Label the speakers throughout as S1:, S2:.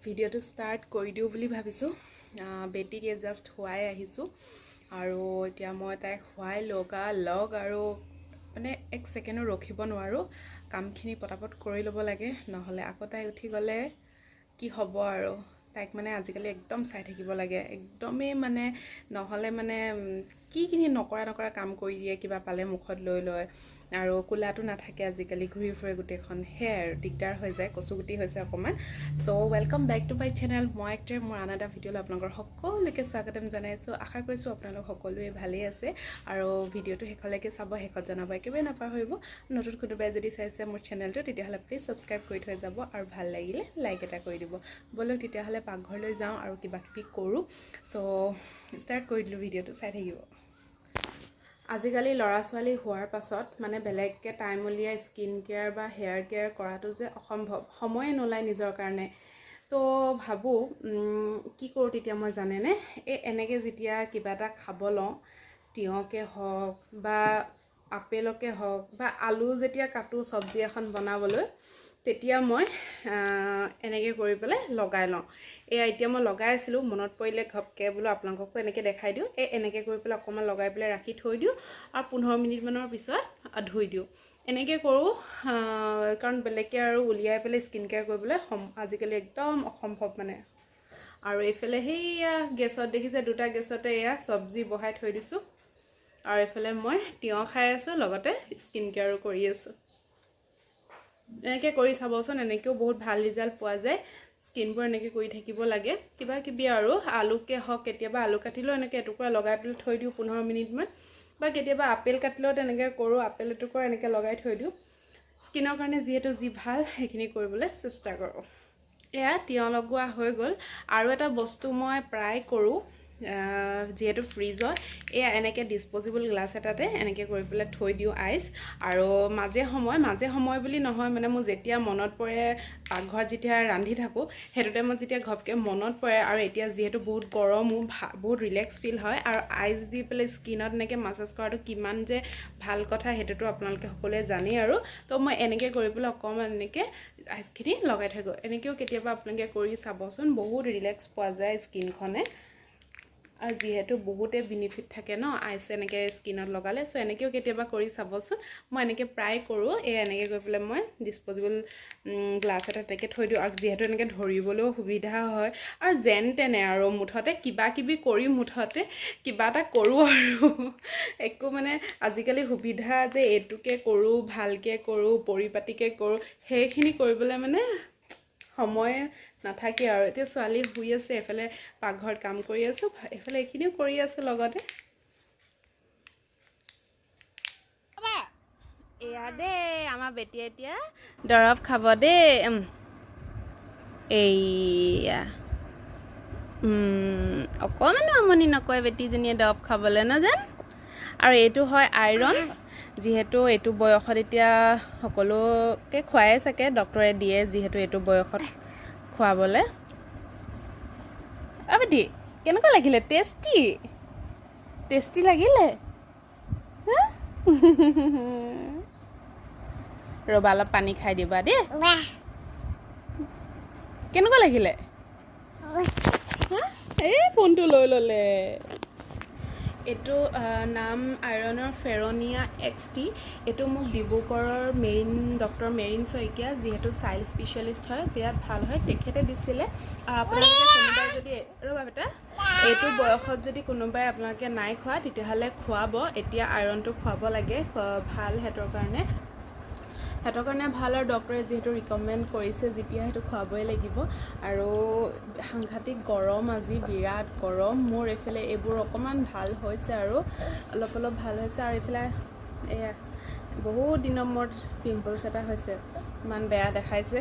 S1: ভিডিঅ'টো ষ্টাৰ্ট কৰি দিওঁ বুলি ভাবিছোঁ। বেটিকে জাষ্ট শুৱাই আহিছোঁ আৰু এতিয়া মই তাইক শুৱাই লগ আৰু মানে এক ছেকেণ্ডো ৰখিব নোৱাৰোঁ। কামখিনি পটাপট কৰি ল'ব লাগে, নহ'লে আকৌ তাই উঠি গ'লে কি হ'ব আৰু। তাইক মানে আজিকালি একদম চাই থাকিব লাগে, একদমেই মানে নহ'লে মানে কিখিনি নকৰা কাম কৰি দিয়ে, কিবা পালে মুখত লৈ লয় আৰু কোলাটো নাথাকে আজিকালি, ঘূৰি ফুৰে গোটেইখন, সেয়াই আৰু দিগদাৰ হৈ যায়, কচুগুটি হৈছে অকণমান। So' welcome back to my channel. মই মোৰ আন এটা ভিডিঅ'লৈ আপোনালোকৰ সকলোকে স্বাগতম জনাইছোঁ। আশা কৰিছোঁ আপোনালোক সকলোৱে ভালেই আছে আৰু ভিডিঅ'টো শেষলৈকে চাব, শেষত জনাব একেবাৰে নাপাহৰিব। নতুন কোনোবাই যদি চাইছে মোৰ চেনেলটো তেতিয়াহ'লে প্লিজ ছাবস্ক্ৰাইব কৰি থৈ যাব আৰু ভাল লাগিলে লাইক এটা কৰি দিব। ব'লক তেতিয়াহ'লে পাকঘৰলৈ যাওঁ আৰু কিবা কিবি কৰোঁ। চ' ষ্টাৰ্ট কৰি দিলোঁ, ভিডিঅ'টো চাই থাকিব। আজিকালি ল'ৰা ছোৱালী হোৱাৰ পাছত মানে বেলেগকৈ টাইম উলিয়াই স্কিন কেয়াৰ বা হেয়াৰ কেয়াৰ কৰাটো যে অসম্ভৱ, সময়ে নোলায় নিজৰ কাৰণে। তো ভাবোঁ কি কৰোঁ তেতিয়া মই জানেনে, এনেকৈ যেতিয়া কিবা এটা খাব লওঁ, তিয়ঁকে হওক বা আপেলকে হওক বা আলু যেতিয়া কাটোঁ চব্জি এখন বনাবলৈ, তেতিয়া মই এনেকৈ কৰি পেলাই লগাই লওঁ। এতিয়া মই লগাই আছিলোঁ, মনত পৰিলে ঘপকৈ বোলো আপোনালোককো এনেকৈ দেখাই দিওঁ। এনেকৈ কৰি পেলাই অকণমান লগাই পেলাই ৰাখি থৈ দিওঁ আৰু 15 মিনিটমানৰ পিছত ধুই দিওঁ। এনেকৈ কৰোঁ কাৰণ বেলেগকৈ আৰু উলিয়াই পেলাই স্কিন কেয়াৰ কৰিবলৈ আজিকালি একদম অসম্ভৱ মানে। আৰু এইফালে সেইয়া গেছত দেখিছে, দুটা গেছতে এয়া চব্জি বহাই থৈ দিছোঁ আৰু এইফালে মই তিয়ঁহ খাই আছোঁ, লগতে স্কিন কেয়াৰো কৰি আছোঁ। এনেকৈ কৰি চাবচোন, এনেকৈও বহুত ভাল ৰিজাল্ট পোৱা যায়। স্কিনবোৰ এনেকৈ কৰি থাকিব লাগে, কিবা কিবি আৰু আলুকে হওক, কেতিয়াবা আলু কাটিলেও এনেকৈ এটুকুৰা লগাই পেলাই থৈ দিওঁ 15 মিনিটমান, বা কেতিয়াবা আপেল কাটিলেও তেনেকৈ কৰোঁ, আপেল এটুকুৰা এনেকৈ লগাই থৈ দিওঁ। স্কিনৰ কাৰণে যিহেতু যি ভাল সেইখিনি কৰিবলৈ চেষ্টা কৰোঁ। এয়া তিয়ঁহ লগোৱা হৈ গ'ল। আৰু এটা বস্তু মই প্ৰায় কৰোঁ, যিহেতু ফ্ৰিজত এয়া এনেকৈ ডিছপ'জিবল গ্লাছ এটাতে এনেকৈ কৰি পেলাই থৈ দিওঁ আইচ। আৰু মাজে সময় বুলি নহয়, মানে মোৰ যেতিয়া মনত পৰে, পাকঘৰত যেতিয়া ৰান্ধি থাকোঁ সেইটো টাইমত যেতিয়া ঘপকৈ মনত পৰে, আৰু এতিয়া যিহেতু বহুত গৰমো, বহুত ৰিলেক্স ফিল হয়, আৰু আইচ দি পেলাই স্কিনত এনেকৈ মাছাজ কৰাটো কিমান যে ভাল কথা সেইটোতো আপোনালোকে সকলোৱে জানেই। আৰু তো মই এনেকৈ কৰি পেলাই অকণমান এনেকৈ আইচখিনি লগাই থাকোঁ। এনেকৈও কেতিয়াবা আপোনালোকে কৰি চাবচোন, বহুত ৰিলেক্স পোৱা যায় স্কিনখনে। আৰু যিহেতু বহুতে বেনিফিট থাকে ন আইচ এনেকৈ স্কিনত লগালে, চ' এনেকৈও কেতিয়াবা কৰি চাবচোন। মই এনেকৈ প্ৰায় কৰোঁ, এনেকৈ কৰি পেলাই মই ডিছপ'জিবল গ্লাছ এটা তেনেকৈ থৈ দিওঁ, আৰু যিহেতু এনেকৈ ধৰিবলৈও সুবিধা হয়, আৰু যেন তেনে আৰু মুঠতে কিবা কিবি কৰি মুঠতে কিবা এটা কৰোঁ আৰু একো মানে আজিকালি সুবিধা যে এইটোকে কৰোঁ, ভালকৈ কৰোঁ, পৰিপাটিকৈ কৰোঁ, সেইখিনি কৰিবলৈ মানে সময় নাথাকে আৰু। এতিয়া ছোৱালী শুই আছে, এফালে পাকঘৰত কাম কৰি আছোঁ, এইফালে এইখিনিও কৰি আছোঁ লগতে। এয়া দেই আমাৰ বেটিয়ে এতিয়া দৰৱ খাব দেই। এইয়া অকণমানো আমনি নকৰে বেটিজনীয়ে দৰৱ খাবলৈ নাজান। আৰু এইটো হয় আইৰণ, যিহেতু এইটো বয়সত এতিয়া সকলোকে খুৱাই চাগে, ডক্তৰে দিয়ে যিহেতু এইটো বয়সত খুৱাবলৈ। বেটি কেনেকুৱা লাগিলে? টেষ্টি লাগিলে? ৰ'বা অলপ পানী খাই দিবা দেই। কেনেকুৱা লাগিলে? এই ফোনটো লৈ ল'লে। এইটো নাম আইৰণৰ ফেৰনিয়া XT। এইটো মোক ডিব্ৰুগড়ৰ ডক্টৰ মেৰিন শইকীয়া, যিহেতু চাইল্ড স্পেচিয়েলিষ্ট হয়, বিৰাট ভাল হয়, তেখেতে দিছিলে। আৰু আপোনালোকে কোনোবাই যদি ৰ'বা বেটা, এইটো বয়সত যদি কোনোবাই আপোনালোকে নাই খোৱা তেতিয়াহ'লে খুৱাব। এতিয়া আইৰণটো খুৱাব লাগে, ভাল সিহঁতৰ কাৰণে ভাল। আৰু ডক্টৰে যিহেতু ৰিকমেণ্ড কৰিছে যেতিয়া সেইটো খুৱাবই লাগিব। আৰু সাংঘাতিক গৰম, আজি বিৰাট গৰম। মোৰ এইফালে এইবোৰ অকণমান ভাল হৈছে আৰু অলপ ভাল হৈছে। আৰু এইফালে এয়া বহুত দিনৰ মূৰত পিম্পলছ এটা হৈছে, ইমান বেয়া দেখাইছে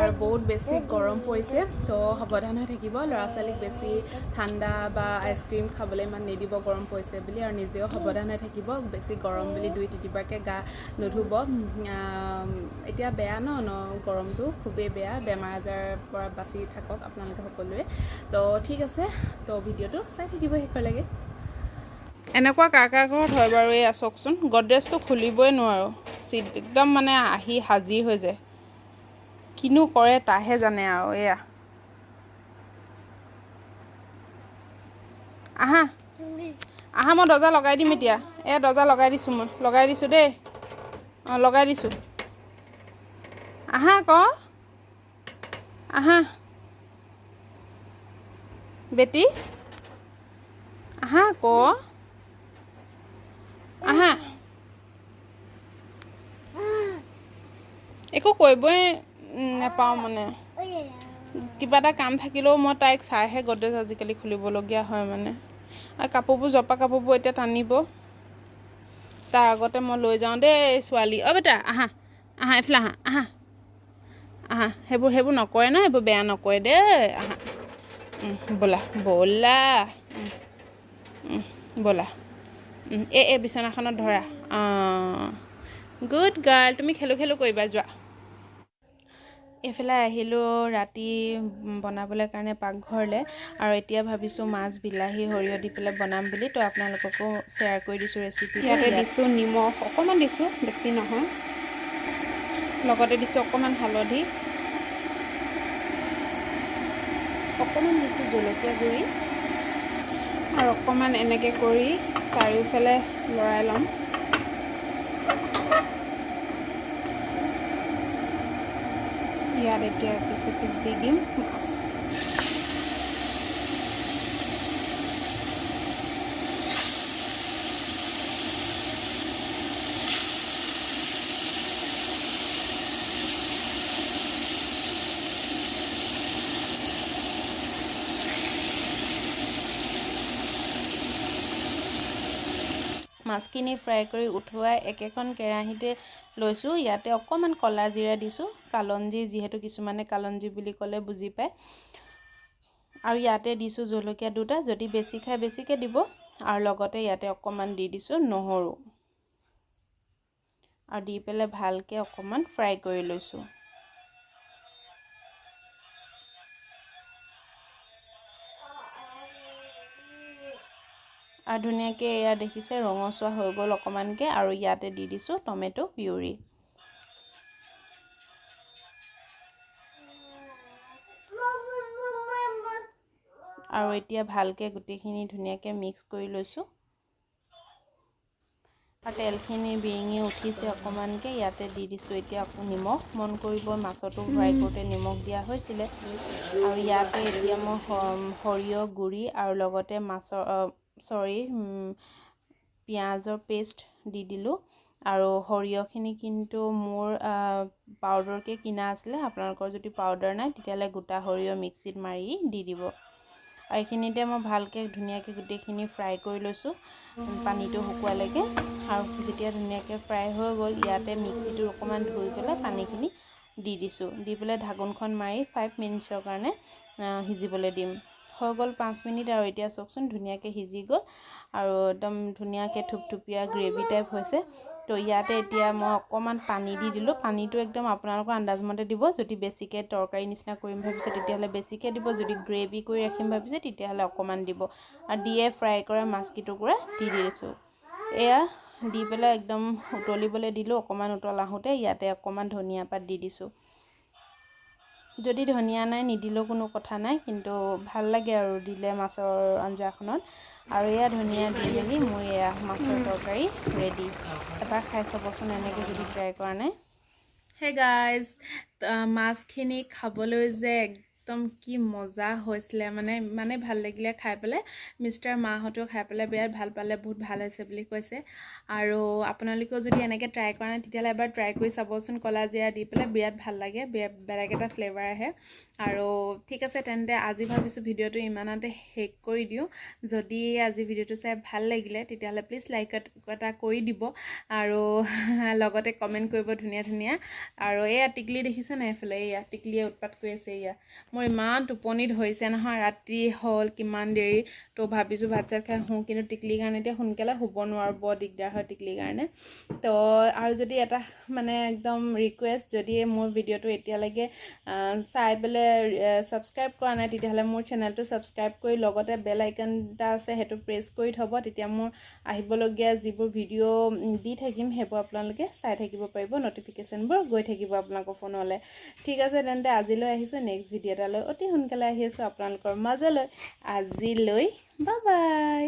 S1: আৰু বহুত বেছি গৰম পৰিছে। তো সাৱধান হৈ থাকিব, ল'ৰা ছোৱালীক বেছি ঠাণ্ডা বা আইচক্ৰীম খাবলৈ ইমান নিদিব গৰম পৰিছে বুলি, আৰু নিজেও সাৱধান হৈ থাকিব। বেছি গৰম বুলি 2-3 বাৰকৈ গা নুধুব। এতিয়া বেয়া ন গৰমটো খুবেই বেয়া, বেমাৰ আজাৰৰ পৰা বাচি থাকক আপোনালোকে সকলোৱে। তো ঠিক আছে, তো ভিডিঅ'টো চাই থাকিব শেষলৈকে। এনেকুৱা কাৰ ঘৰত হয় বাৰু? এয়া চাওকচোন, গডৰেজটো খুলিবই নোৱাৰোঁ, চিট একদম মানে আহি হাজিৰ হৈ যায়। কিনো কৰে তাহে জানে আৰু। এয়া আহা আহা মই দৰ্জা লগাই দিম এতিয়া দৰ্জা লগাই দিছোঁ মই লগাই দিছোঁ দেই লগাই দিছোঁ আহা আকৌ আহা বেটি আহা আকৌ আহা একো কৰিবই নাপাওঁ মানে কিবা এটা কাম থাকিলেও মই তাইক চাইহে গডৰেজ আজিকালি খুলিবলগীয়া হয় মানে আৰু কাপোৰবোৰ জপা কাপোৰবোৰ এতিয়া টানিব তাৰ আগতে মই লৈ যাওঁ দেই ছোৱালী বেটা আহা আহা এইফালে আহা আহা আহা সেইবোৰ নকৰে ন সেইবোৰ বেয়া নকৰে দেই আহা ব'লা ব'লা ব'লা এই বিচনাখনত ধৰা গুড গাৰ্ল তুমি খেলো কৰিবা যোৱা এইফালে আহিলোঁ ৰাতি বনাবলৈ কাৰণে পাকঘৰলৈ আৰু এতিয়া ভাবিছোঁ মাছ বিলাহী সৰিয়হ দি পেলাই বনাম বুলি তো আপোনালোককো শ্বেয়াৰ কৰি দিছোঁ ৰেচিপি ইয়াতে দিছোঁ নিমখ অকণমান দিছোঁ বেছি নহয় লগতে দিছোঁ অকণমান হালধি অকণমান দিছোঁ জলকীয়া গুড়ি আৰু অকণমান এনেকৈ কৰি চাৰিওফালে লৰাই ল'ম ইয়াত এতিয়া পিচ দি দিম মাছ মাছখিনি ফ্ৰাই কৰি উঠুৱাই একেখন কেৰাহীতে লৈছোঁ ইয়াতে অকণমান ক'লা জিৰা দিছোঁ কালঞ্জি যিহেতু কিছুমানে কালঞ্জি বুলি ক'লে বুজি পায় আৰু ইয়াতে দিছোঁ জলকীয়া দুটা যদি বেছি খাই বেছিকৈ দিব আৰু লগতে ইয়াতে অকণমান দি দিছোঁ নহৰু আৰু দি পেলাই ভালকৈ অকণমান ফ্ৰাই কৰি লৈছোঁ আৰু ধুনীয়াকৈ এয়া দেখিছে ৰঙচুৱা হৈ গ'ল অকণমানকৈ আৰু ইয়াতে দি দিছোঁ টমেটো পিউৰি আৰু এতিয়া ভালকৈ গোটেইখিনি ধুনীয়াকৈ মিক্স কৰি লৈছোঁ আৰু তেলখিনি বিৰিঙি উঠিছে অকণমানকৈ ইয়াতে দি দিছোঁ এতিয়া আকৌ নিমখ মন কৰিব মাছতো ফ্ৰাই কৰোঁতে নিমখ দিয়া হৈছিলে আৰু ইয়াতে এতিয়া মই সৰিয়হ গুড়ি আৰু লগতে পিঁয়াজৰ পেষ্ট দি দিলোঁ আৰু সৰিয়হখিনি কিন্তু মোৰ পাউডাৰকৈ কিনা আছিলে আপোনালোকৰ যদি পাউডাৰ নাই তেতিয়াহ'লে গোটা সৰিয়হ মিক্সিত মাৰি দি দিব আৰু এইখিনিতে মই ভালকৈ ধুনীয়াকৈ গোটেইখিনি ফ্ৰাই কৰি লৈছোঁ পানীটো শুকোৱালৈকে আৰু যেতিয়া ধুনীয়াকৈ ফ্ৰাই হৈ গ'ল ইয়াতে মিক্সিটো অকণমান ধুই পেলাই পানীখিনি দি দিছোঁ দি পেলাই ঢাকোনখন মাৰি 5 মিনিটছৰ কাৰণে সিজিবলৈ দিম হৈ গ'ল 5 মিনিট আৰু এতিয়া চাওকচোন ধুনীয়াকৈ সিজি গ'ল আৰু একদম ধুনীয়াকৈ থুপথুপীয়া গ্ৰেভি টাইপ হৈছে তো ইয়াতে এতিয়া মই অকণমান পানী দি দিলোঁ পানীটো একদম আপোনালোকৰ আন্দাজমতে দিব যদি বেছিকৈ তৰকাৰী নিচিনা কৰিম ভাবিছে তেতিয়াহ'লে বেছিকৈ দিব যদি গ্ৰেভি কৰি ৰাখিম ভাবিছে তেতিয়াহ'লে অকণমান দিব আৰু দিয়ে ফ্ৰাই কৰা মাছকেইটুকুৰা দি দিছোঁ এয়া দি পেলাই একদম উতলিবলৈ দিলোঁ অকণমান উতল আহোঁতে ইয়াতে অকণমান ধনিয়া পাত দি দিছোঁ যদি ধনিয়া নাই নিদিলেও কোনো কথা নাই কিন্তু ভাল লাগে আৰু দিলে মাছৰ আঞ্জাখনত আৰু এয়া ধনিয়া দি মেলি মোৰ এয়া মাছৰ তৰকাৰী ৰেডি এবাৰ খাই চাবচোন এনেকৈ যদি ট্ৰাই কৰা নাই হে গাইজ মাছখিনি খাবলৈ যে একদম কি মজা হৈছিলে মানে ভাল লাগিলে খাই পেলাই মিষ্টাৰ মাহঁতেও খাই পেলাই বিৰাট ভাল পালে বহুত ভাল হৈছে বুলি কৈছে আৰু আপোনালোকেও যদি এনেকৈ ট্ৰাই কৰা নাই তেতিয়াহ'লে এবাৰ ট্ৰাই কৰি চাবচোন ক'লা জিৰা দি পেলাই বিৰাট ভাল লাগে বেলেগ এটা ফ্লেভাৰ আহে আৰু ঠিক আছে তেন্তে আজি ভাবিছোঁ ভিডিঅ'টো ইমানতে শেষ কৰি দিওঁ যদি আজি ভিডিঅ'টো চাই ভাল লাগিলে তেতিয়াহ'লে প্লিজ লাইক এটা কৰি দিব আৰু লগতে কমেণ্ট কৰিব ধুনীয়া আৰু এয়া টিকলি দেখিছে নাই এইফালে এয়া টিকলিয়ে উৎপাত কৰি আছে এয়া মোৰ ইমান টোপনি ধৰিছে নহয় ৰাতি হ'ল কিমান দেৰি তো ভাবিছোঁ ভাত চাত খাই শুওঁ কিন্তু টিকলিৰ কাৰণে এতিয়া সোনকালে শুব নোৱাৰোঁ বৰ দিগদাৰ হয় টিকলিৰ কাৰণে তো আৰু যদি এটা মানে একদম ৰিকুৱেষ্ট যদি মোৰ ভিডিঅ'টো এতিয়ালৈকে চাই পেলাই ছাবস্ক্ৰাইব কৰা নাই তেতিয়াহ'লে মোৰ চেনেলটো ছাবস্ক্ৰাইব কৰি লগতে বেল আইকন এটা আছে সেইটো প্ৰেছ কৰি থ'ব তেতিয়া মোৰ আহিবলগীয়া যিবোৰ ভিডিঅ' দি থাকিম সেইবোৰ আপোনালোকে চাই থাকিব পাৰিব নটিফিকেশ্যনবোৰ গৈ থাকিব আপোনালোকৰ ফোনলৈ ঠিক আছে তেন্তে আজিলৈ আহিছোঁ নেক্সট ভিডিঅ' এটা এটালৈ অতি সোনকালে আহি আছোঁ আপোনালোকৰ মাজলৈ আজিলৈ বাই বাই